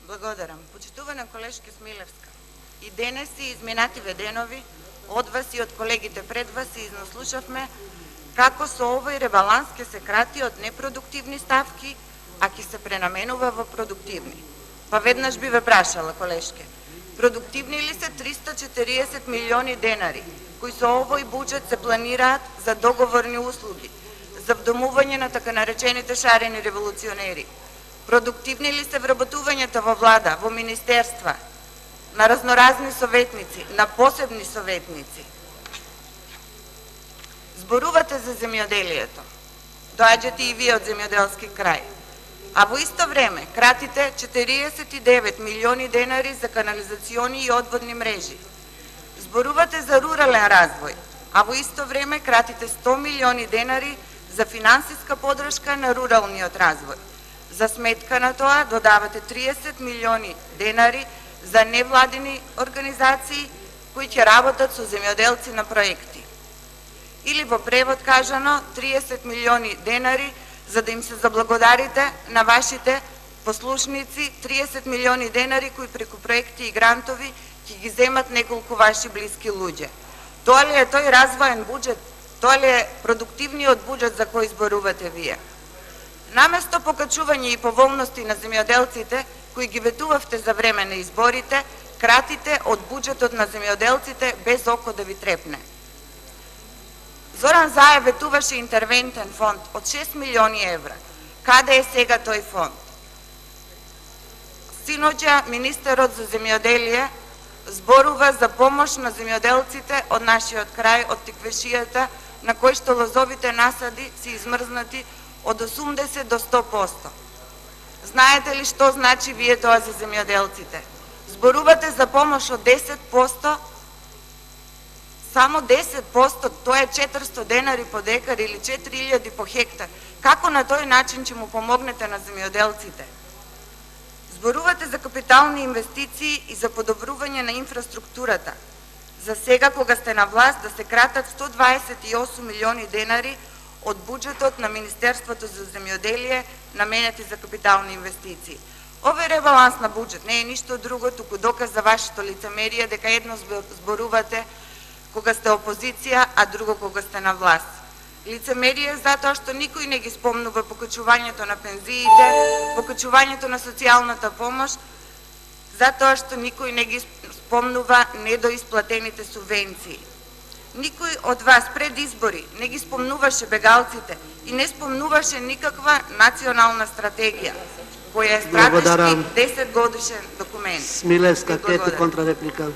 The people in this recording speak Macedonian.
Благодарам. Почитувана колешка Смилевска, и денес и изминативе денови од вас и од колегите пред вас се изнаслушавме како со овој ребаланс ќе се крати од непродуктивни ставки, а ќе се пренаменува во продуктивни. Па веднаш би ве прашала, колешке, продуктивни ли се 340 милиони денари, кои со овој буџет се планираат за договорни услуги, за вдомување на така наречените шарени револуционери? Продуктивни ли се вработувањата во влада, во министерства, на разноразни советници, на посебни советници? Зборувате за земјоделието. Доаѓате и вие од земјоделски крај. А во исто време кратите 49 милиони денари за канализациони и одводни мрежи. Зборувате за рурален развој, а во исто време кратите 100 милиони денари за финансиска подршка на руралниот развој. За сметка на тоа додавате 30 милиони денари за невладини организации кои ќе работат со земјоделци на проекти. Или во превод кажано 30 милиони денари за да им се заблагодарите на вашите послушници, 30 милиони денари кои преку проекти и грантови ќе ги земат неколку ваши блиски луѓе. Тоа ли е тој развоен буџет? Тоа ли е продуктивниот буџет за кој зборувате вие? Наместо покачување и поволности на земјоделците, кои ги ветувавте за време на изборите, кратите од буџетот на земјоделците без око да ви трепне. Зоран Заев ветуваше интервентен фонд од 6 милиони евра. Каде е сега тој фонд? Синоќа министерот за земјоделие зборува за помош на земјоделците од нашиот крај, од Тиквешијата, на кој што лозовите насади се измрзнати од 80 до 100%. Знаете ли што значи вие тоа за земјоделците? Зборувате за помош од 10%, само 10%, тоа е 400 денари по декар или 4000 по хектар. Како на тој начин ќе му помогнете на земјоделците? Зборувате за капитални инвестиции и за подобрување на инфраструктурата. За сега, кога сте на власт, да се кратат 128 милиони денари од буџетот на Министерството за земјоделие наменети за капитални инвестиции. Овој ребаланс на буџет не е ништо друго, туку доказ за вашето лицемерие, дека едно зборувате кога сте опозиција, а друго кога сте на власт. Лицемерие затоа што никој не ги спомнува покачувањето на пензиите, покачувањето на социјалната помош, затоа што никој не ги спомнува недоисплатените субвенции. Никој од вас пред избори не ги спомнуваше бегалците и не спомнуваше никаква национална стратегија, која е стратешки 10 годишен документ. Смилевска, трета контрареплика.